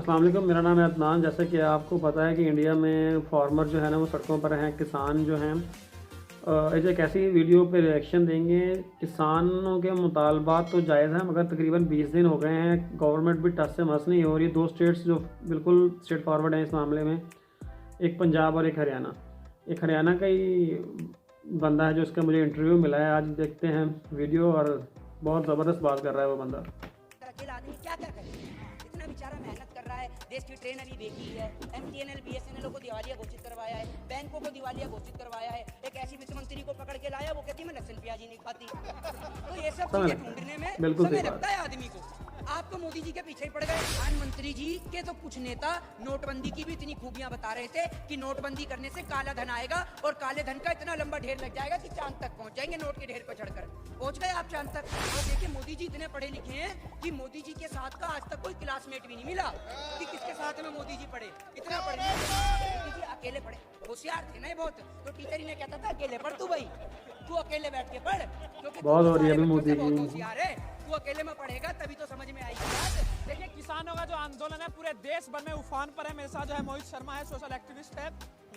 अस्सलाम वालेकुम, मेरा नाम है अदनान। जैसे कि आपको पता है कि इंडिया में फार्मर जो है ना वो सड़कों पर हैं, किसान जो हैं। आज एक ऐसी वीडियो पे रिएक्शन देंगे। किसानों के मुतालबात तो जायज़ हैं, मगर तकरीबन 20 दिन हो गए हैं, गवर्नमेंट भी टस से मस नहीं हो रही। दो स्टेट्स जो बिल्कुल स्ट्रेट फॉरवर्ड हैं इस मामले में, एक पंजाब और एक हरियाणा। एक हरियाणा का ही बंदा है जो इसका मुझे इंटरव्यू मिला है। आज देखते हैं वीडियो, और बहुत ज़बरदस्त बात कर रहा है वो बंदा। अकेला आदमी क्या क्या करे, इतना बेचारा मेहनत कर रहा है। देश की ट्रेन अभी देखी है, MTNL BSNL को दिवालिया घोषित करवाया है, बैंकों को दिवालिया घोषित करवाया है। एक ऐसी वित्त मंत्री को पकड़ के लाया, वो कहती मैं लहसुन प्याज ही नहीं खाती। तो ये सब चीजें ढूंढने में बिल्कुल समय सही बात। लगता है आदमी को। आप तो मोदी जी के पीछे ही पड़ गए। प्रधानमंत्री जी के तो कुछ नेता नोटबंदी की भी इतनी खूबियां बता रहे थे कि नोटबंदी करने से काला धन आएगा और काले धन का इतना लंबा ढेर लग जाएगा कि चांद तक पहुंच जाएंगे नोट के ढेर पर चढ़कर। पहुंच गए आप चांद तक। और देखिए मोदी जी इतने पढ़े लिखे हैं कि मोदी जी के साथ का आज तक कोई क्लासमेट भी नहीं मिला कि किसके साथ में मोदी जी पढ़े। इतना पढ़े मोदी जी अकेले पढ़े, होशियार थे ना बहुत। तो टीचर ही ने कहता था अकेले पढ़ तू भाई, तू अकेले बैठ के पढ़, क्योंकि बहुत हो रही है अभी मोदी बहुत जी। होशियार है। तू अकेले में पढ़ेगा तभी तो समझ में आएगी बात। देखिए किसानों का जो आंदोलन है पूरे देश भर में उफान पर है। मेरे साथ जो है मोहित शर्मा है, सोशल एक्टिविस्ट है,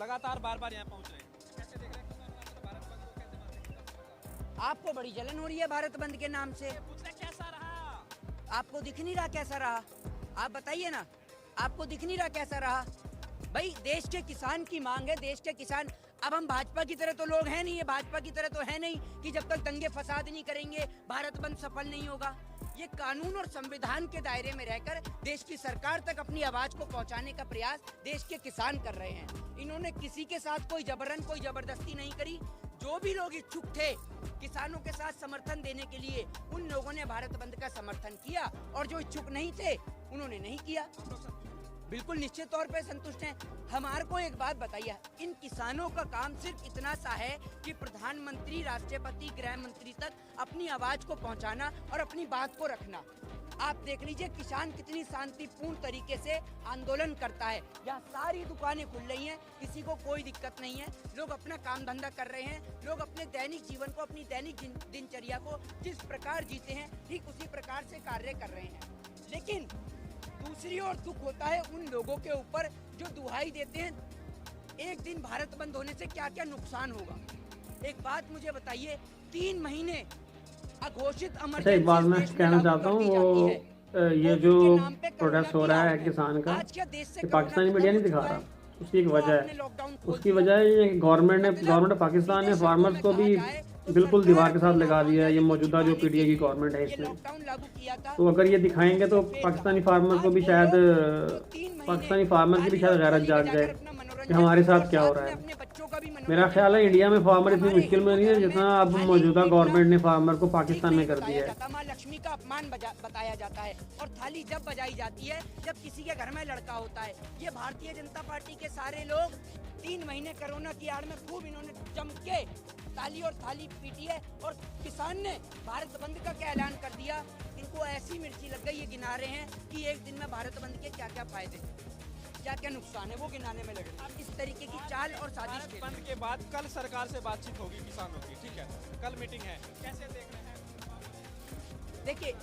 लगातार बार यहाँ पहुंच रहे हैं। कैसे देख रहे हैं किसान भारत बंद को, कैसे मानते हैं? आपको बड़ी जलन हो रही है भारत बंद के नाम से। पूछना कैसा रहा? आपको दिख नहीं रहा कैसा रहा? आप बताइए ना, आपको दिख नहीं रहा कैसा रहा? भाई देश के किसान की मांग है, देश के किसान। अब हम भाजपा की तरह तो लोग हैं नहीं, ये भाजपा की तरह तो है नहीं कि जब तक दंगे फसाद नहीं करेंगे भारत बंद सफल नहीं होगा। ये कानून और संविधान के दायरे में रहकर देश की सरकार तक अपनी आवाज को पहुंचाने का प्रयास देश के किसान कर रहे हैं। इन्होंने किसी के साथ कोई जबरन, कोई जबरदस्ती नहीं करी। जो भी लोग इच्छुक थे किसानों के साथ समर्थन देने के लिए, उन लोगों ने भारत बंद का समर्थन किया, और जो इच्छुक नहीं थे उन्होंने नहीं किया। बिल्कुल निश्चित तौर पे संतुष्ट हैं। हमारे को एक बात बताइए, इन किसानों का काम सिर्फ इतना सा है कि प्रधानमंत्री, राष्ट्रपति, गृह मंत्री तक अपनी आवाज को पहुंचाना और अपनी बात को रखना। आप देख लीजिए किसान कितनी शांतिपूर्ण तरीके से आंदोलन करता है। यहाँ सारी दुकानें खुल रही हैं, किसी को कोई दिक्कत नहीं है। लोग अपना काम धंधा कर रहे हैं, लोग अपने दैनिक जीवन को, अपनी दैनिक दिनचर्या को जिस प्रकार जीते हैं ठीक उसी प्रकार से कार्य कर रहे हैं। लेकिन दूसरी ओर दुख होता है उन लोगों के ऊपर जो दुहाई देते हैं एक दिन भारत बंद होने से क्या क्या नुकसान होगा। एक बात मुझे बताइए, 3 महीने अघोषित अच्छा, एक बात मैं कहना चाहता हूँ, वो ये जो प्रोटेस्ट हो रहा है किसान का, ये पाकिस्तानी मीडिया नहीं दिखा रहा। उसकी एक वजह है, उसकी वजह है ये गवर्नमेंट पाकिस्तान ने फार्मर्स को भी बिल्कुल दीवार के साथ लगा दिया है। ये मौजूदा जो PTI की गवर्नमेंट है इसने, तो अगर ये दिखाएंगे तो पाकिस्तानी फार्मर को भी शायद, पाकिस्तानी फार्मर की भी शायद गैरत जाग जाए कि हमारे साथ क्या हो रहा है। मेरा ख्याल है इंडिया में फार्मर इतनी मुश्किल में नहीं है जितना अब मौजूदा गवर्नमेंट ने फार्मर को पाकिस्तान में कर दिया है। माँ लक्ष्मी का अपमान बताया जाता है, और थाली जब बजाई जाती है जब किसी के घर में लड़का होता है। ये भारतीय जनता पार्टी के सारे लोग 3 महीने कोरोना की आड़ में खूब इन्होंने जम के ताली और थाली पीटी है, और किसान ने भारत बंद का क्या ऐलान कर दिया। इनको ऐसी मिर्ची लग गई, ये गिना रहे हैं कि एक दिन में भारत बंद के क्या क्या फायदे, क्या क्या नुकसान है, वो गिनाने में लगे। अब इस तरीके की चाल और साजिश भारत बंद के बाद कल सरकार से बातचीत होगी किसानों की, ठीक है, कल मीटिंग है, कैसे देख रहे हैं? देखिए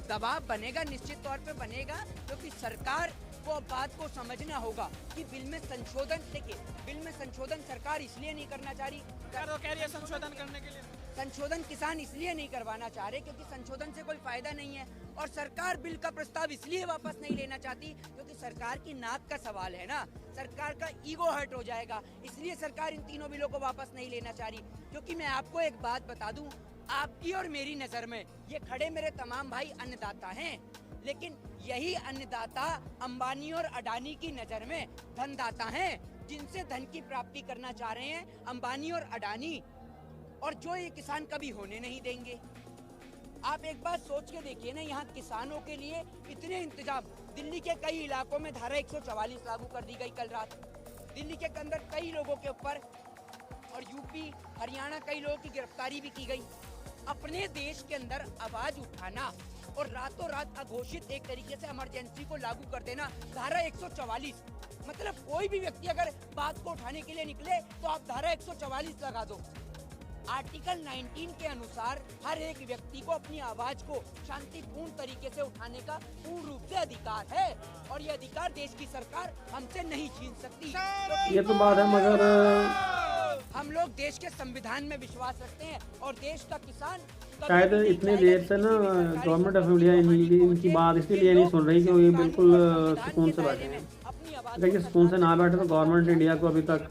दबाव बनेगा, निश्चित तौर पे बनेगा, क्योंकि सरकार को बात को समझना होगा कि बिल में संशोधन, देखिए बिल में संशोधन सरकार इसलिए नहीं करना चाह रही, कह रही है संशोधन करने के लिए। संशोधन किसान इसलिए नहीं करवाना चाह रहे क्योंकि संशोधन से कोई फायदा नहीं है, और सरकार बिल का प्रस्ताव इसलिए वापस नहीं लेना चाहती क्योंकि सरकार की नाक का सवाल है ना, सरकार का ईगो हर्ट हो जाएगा, इसलिए सरकार इन तीनों बिलों को वापस नहीं लेना चाह रही। क्योंकि मैं आपको एक बात बता दूं, आपकी और मेरी नजर में ये खड़े मेरे तमाम भाई अन्नदाता हैं, लेकिन यही अन्नदाता अंबानी और अडानी की नजर में धनदाता हैं, जिनसे धन की प्राप्ति करना चाह रहे हैं अंबानी और अडानी, और जो ये किसान कभी होने नहीं देंगे। आप एक बात सोच के देखिए ना, यहाँ किसानों के लिए इतने इंतजाम, दिल्ली के कई इलाकों में धारा 144 लागू कर दी गई कल रात, दिल्ली के अंदर कई लोगों के ऊपर, और यूपी हरियाणा कई लोगों की गिरफ्तारी भी की गई। अपने देश के अंदर आवाज उठाना और रातों रात अघोषित एक तरीके से इमरजेंसी को लागू कर देना, धारा 144, मतलब कोई भी व्यक्ति अगर बात को उठाने के लिए निकले तो आप धारा 144 लगा दो। आर्टिकल 19 के अनुसार हर एक व्यक्ति को अपनी आवाज को शांतिपूर्ण तरीके से उठाने का पूर्ण रूप से अधिकार है और ये अधिकार देश की सरकार हमसे नहीं छीन सकती। ये तो बात है, मगर हम लोग देश के संविधान में विश्वास रखते हैं और देश का किसान शायद इतने देर से ना गवर्नमेंट ऑफ इंडिया इनकी बात इसलिए नहीं सुन रही कि वो ये बिल्कुल सुकून से बैठे हैं। देखिए सुकून से ना बैठे तो गवर्नमेंट इंडिया को अभी तक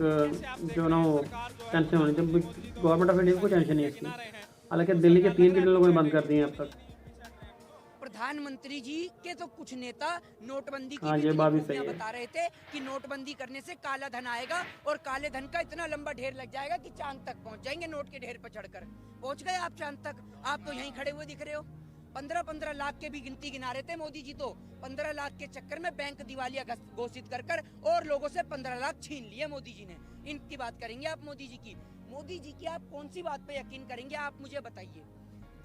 जो ना वो टेंशन होनी चाहिए। गवर्नमेंट ऑफ इंडिया को टेंशन नहीं है इसकी, हालांकि दिल्ली के 3 किलो लोगों ने बंद कर दिए हैं अब तक। प्रधानमंत्री जी के तो कुछ नेता नोटबंदी की हाँ, ये बात भी सही है। बता रहे थे कि नोटबंदी करने से काला धन आएगा और काले धन का इतना लंबा ढेर लग जाएगा कि चांद तक पहुंच जाएंगे। नोट के ढेर पर चढ़कर पहुंच गए आप चांद तक। आप तो यहीं खड़े हुए दिख रहे हो। 15-15 लाख के भी गिनती गिना रहे थे मोदी जी तो 15 लाख के चक्कर में बैंक दिवालिया घोषित कर और लोगों से 15 लाख छीन लिए मोदी जी ने। इनकी बात करेंगे आप मोदी जी की। मोदी जी की आप कौन सी बात पे यकीन करेंगे, आप मुझे बताइए।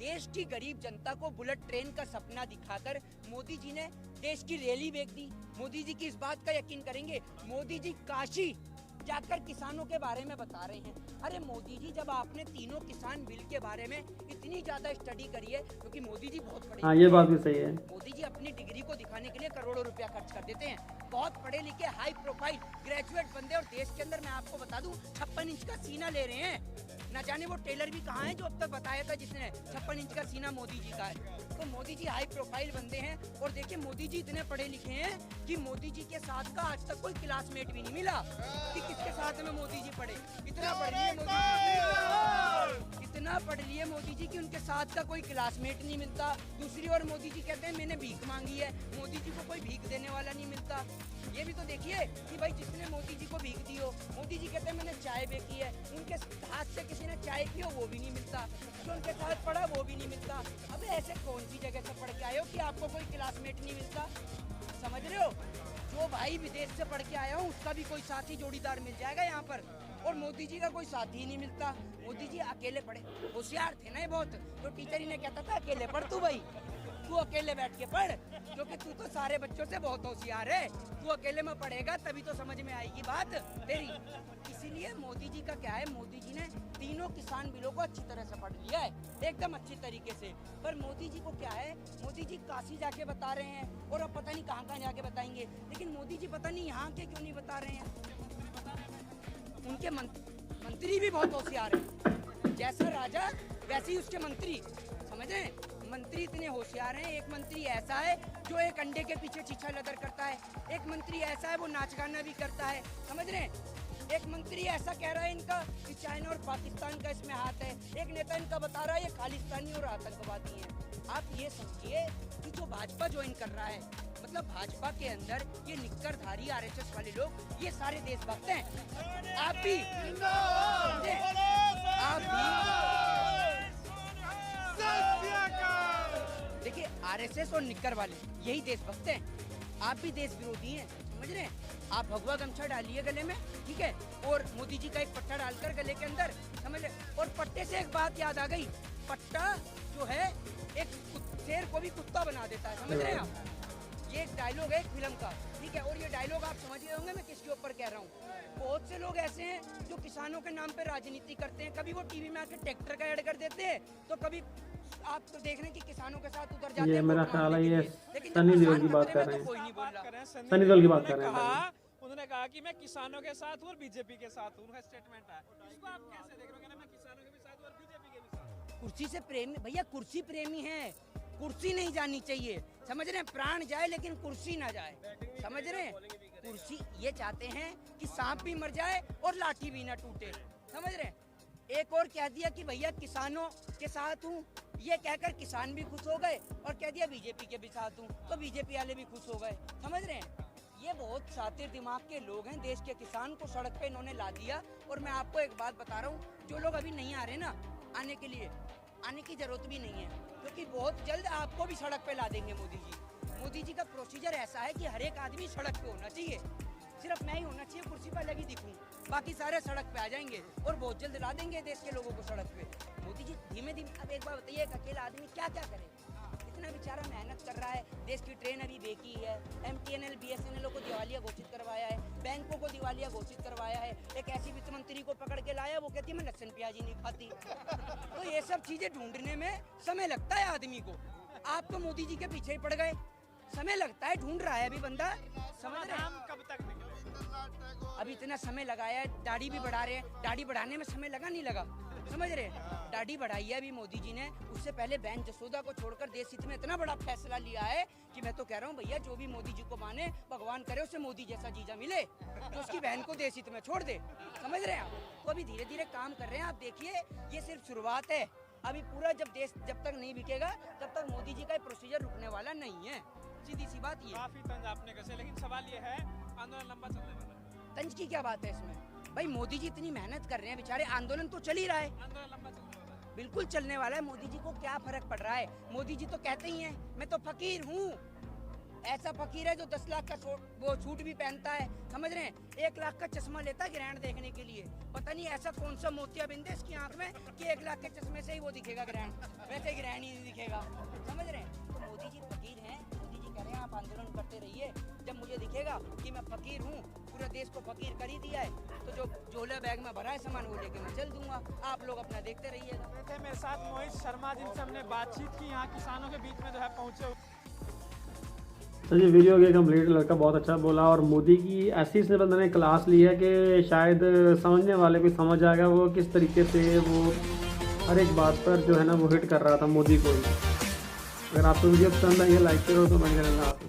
देश की गरीब जनता को बुलेट ट्रेन का सपना दिखाकर मोदी जी ने देश की रैली बेच दी। मोदी जी की इस बात का यकीन करेंगे, मोदी जी काशी जाकर किसानों के बारे में बता रहे हैं। अरे मोदी जी, जब आपने तीनों किसान बिल के बारे में इतनी ज्यादा स्टडी करी है, क्योंकि मोदी जी बहुत पढ़े, हाँ ये बात भी सही है। मोदी जी अपनी डिग्री को दिखाने के लिए करोड़ों रुपया खर्च कर देते हैं। बहुत पढ़े लिखे हाई प्रोफाइल ग्रेजुएट बंदे और देश के अंदर मैं आपको बता दूं 56 इंच का सीना ले रहे हैं। न जाने वो टेलर भी कहाँ है जो अब तक बताया था जिसने 56 इंच का सीना मोदी जी का है। तो मोदी जी हाई प्रोफाइल बंदे हैं और देखिए मोदी जी इतने पढ़े लिखे हैं कि मोदी जी के साथ का आज तक कोई क्लासमेट भी नहीं मिला कि किसके साथ में मोदी जी पढ़े। इतना पढ़ लिए मोदी जी कि उनके साथ का कोई क्लासमेट नहीं मिलता। दूसरी ओर मोदी जी कहते हैं मैंने भीख मांगी है, मोदी जी को कोई भीख देने वाला नहीं मिलता। ये भी तो देखिए कि भाई जिसने मोदी जी को भीख दी हो, मोदी जी कहते हैं मैंने चाय बेची है, उनके हाथ से किसी ने चाय पी हो वो भी नहीं मिलता, जो उनके साथ पढ़ा वो भी नहीं मिलता। अब ऐसे कौन सी जगह से पढ़ के आए हो कि आपको कोई क्लासमेट नहीं मिलता? समझ रहे हो? जो भाई विदेश से पढ़ के आया हो उसका भी कोई साथी जोड़ीदार मिल जाएगा यहाँ पर, और मोदी जी का कोई साथी ही नहीं मिलता। मोदी जी अकेले पढ़े, होशियार थे ना ये बहुत, तो टीचर ही ने कहता था अकेले पढ़ तू भाई, तू अकेले बैठ के पढ़, क्योंकि तू तो सारे बच्चों से बहुत होशियार है, तू अकेले में पढ़ेगा तभी तो समझ में आएगी बात तेरी। इसीलिए मोदी जी का क्या है, मोदी जी ने तीनों किसान बिलों को अच्छी तरह से पढ़ लिया है, एकदम अच्छी तरीके से। पर मोदी जी को क्या है, मोदी जी काशी जाके बता रहे हैं और अब पता नहीं कहाँ कहाँ जाके बताएंगे, लेकिन मोदी जी पता नहीं यहाँ के क्यों नहीं बता रहे हैं। उनके मंत्री भी बहुत होशियार है, जैसा राजा वैसे ही उसके मंत्री, समझ रहे हैं? मंत्री इतने होशियार हैं। एक मंत्री ऐसा है जो एक अंडे के पीछे छीछा लदर करता है, एक मंत्री ऐसा है वो नाच गाना भी करता है, समझ रहे हैं? एक मंत्री ऐसा कह रहा है इनका कि चाइना और पाकिस्तान का इसमें हाथ है, एक नेता इनका बता रहा है ये खालिस्तानी और आतंकवादी हैं। आप ये समझिए कि जो भाजपा ज्वाइन कर रहा है, मतलब भाजपा के अंदर ये निक्करधारी आरएसएस वाले लोग ये सारे देशभक्त हैं। आप भी देखिए आरएसएस और निक्कर वाले यही देशभक्त हैं, आप भी देश विरोधी हैं, समझ रहे हैं? आप भगवा गमछा डालिए गले में, ठीक है, और मोदी जी का एक पट्टा डालकर गले के अंदर, समझ रहे? और पट्टे से एक बात याद आ गई, पट्टा जो है एक शेर को भी कुत्ता बना देता है, समझ रहे हैं आप? ये एक डायलॉग है एक फिल्म का, ठीक है, और ये डायलॉग आप समझ रहे होंगे मैं किसके ऊपर कह रहा हूँ। बहुत से लोग ऐसे हैं जो किसानों के नाम पे राजनीति करते हैं, कभी वो टीवी में आके ट्रैक्टर का ऐड कर देते हैं, तो कभी आप तो देख रहे हैं कि किसानों के साथ उतर जाते हैं। ये मेरा ख्याल है ये सनी देओल की बात कर रहे हैं, कोई नहीं बोल रहा। सनी देओल की बात कर रहे हैं। उन्होंने कहा कि मैं किसानों के साथ हूँ और बीजेपी के साथ हूँ, उनका स्टेटमेंट है। इसको आप कैसे देख रहे हो? मैं किसानों के भी साथ हूँ और बीजेपी के भी साथ। कुर्सी से प्रेमी, भैया कुर्सी प्रेमी है, कुर्सी नहीं जानी चाहिए, समझ रहे हैं? प्राण जाए लेकिन कुर्सी ना जाए, समझ रहे हैं? कुर्सी ये चाहते हैं कि सांप भी मर जाए और लाठी भी ना टूटे, समझ रहे हैं? एक और कह दिया कि भैया किसानों के साथ हूँ, ये कहकर किसान भी खुश हो गए, और कह दिया बीजेपी के भी साथ हूँ तो बीजेपी वाले भी खुश हो गए, समझ रहे हैं? ये बहुत शातिर दिमाग के लोग हैं, देश के किसान को सड़क पे इन्होंने ला दिया। और मैं आपको एक बात बता रहा हूँ, जो लोग अभी नहीं आ रहे ना, आने के लिए आने की जरूरत भी नहीं है, क्योंकि बहुत जल्द आपको भी सड़क पे ला देंगे मोदी जी। मोदी जी का प्रोसीजर ऐसा है कि हर एक आदमी सड़क पे होना चाहिए, सिर्फ मैं ही होना चाहिए कुर्सी पर लगी दिखूं, बाकी सारे सड़क पे आ जाएंगे और बहुत जल्द ला देंगे देश के लोगों को सड़क पे। मोदी जी धीमे धीमे, अब एक बार बताइए एक अकेला आदमी क्या क्या करे, इतना बेचारा मेहनत कर रहा है, देश की ट्रेन अभी बेकी है, MTNL BSNL को दिवालिया घोषित करवाया है, बैंकों को दिवालिया घोषित करवाया है, एक ऐसी वित्त मंत्री को पकड़ के लाया, वो कहती है मैं लहसुन प्याज ही नहीं खाती। तो ये सब चीजें ढूंढने में समय लगता है आदमी को। आप तो मोदी जी के पीछे ही पड़ गए, समय लगता है, ढूंढ रहा है अभी बंदा, समझ रहे हैं? कब तक निकले? अभी इतना समय लगाया है, दाढ़ी भी बढ़ा रहे हैं, दाढ़ी बढ़ाने में समय लगा नहीं लगा, समझ रहे हैं? दाढ़ी बढ़ाई है अभी मोदी जी ने, उससे पहले बहन जसोदा को छोड़कर देश हित में इतना बड़ा फैसला लिया है कि मैं तो कह रहा हूँ भैया, जो भी मोदी जी को माने, भगवान करे उसे मोदी जैसा जीजा मिले तो उसकी बहन को देश हित में छोड़ दे, समझ रहे हैं आप? तो अभी धीरे धीरे काम कर रहे हैं, आप देखिए ये सिर्फ शुरुआत है। अभी पूरा जब देश जब तक नहीं बिकेगा तब तक मोदी जी का प्रोसीजर रुकने वाला नहीं है, सीधी सी बात ये। काफी तंज आपने कसे, लेकिन सवाल ये है आंदोलन लंबा चलने वाला है। तंज की क्या बात है इसमें? भाई मोदी जी इतनी मेहनत कर रहे हैं बेचारे, आंदोलन तो चल ही रहा है, आंदोलन लंबा चलने वाला है। बिल्कुल चलने वाला है। मोदी जी को क्या फर्क पड़ रहा है? मोदी जी तो कहते ही हैं मैं तो फकीर हूँ। ऐसा फकीर है जो 10 लाख का वो सूट भी पहनता है, समझ रहे हैं? 1 लाख का चश्मा लेता है ग्रहण देखने के लिए। पता नहीं ऐसा कौन सा मोतियाबिंद है इसकी आंख में कि 1 लाख के चश्मे से ही वो दिखेगा ग्रहण, वैसे ग्रहण ही नहीं दिखेगा, समझ रहे हैं? तो मोदी जी फकीर हैं। मोदी जी कह रहे हैं आप आंदोलन करते रहिए, जब मुझे दिखेगा कि मैं फकीर हूँ, पूरे देश को फकीर कर ही दिया है, तो जो झोला बैग में भरा है सामान वो लेके मैं चल दूंगा, आप लोग अपना देखते रहिएगा। थे मेरे साथ मोहित शर्मा, जिनसे हमने बातचीत की, यहाँ किसानों के बीच में जो है पहुँचे। तो ये वीडियो के कंप्लीट, लड़का बहुत अच्छा बोला, और मोदी की ऐसी इसने मैंने क्लास ली है कि शायद समझने वाले को समझ आएगा वो किस तरीके से वो हर एक बात पर जो है ना वो हिट कर रहा था मोदी को ही। अगर आपको वीडियो पसंद आई है लाइक करो, तो मैं करेंगे आप।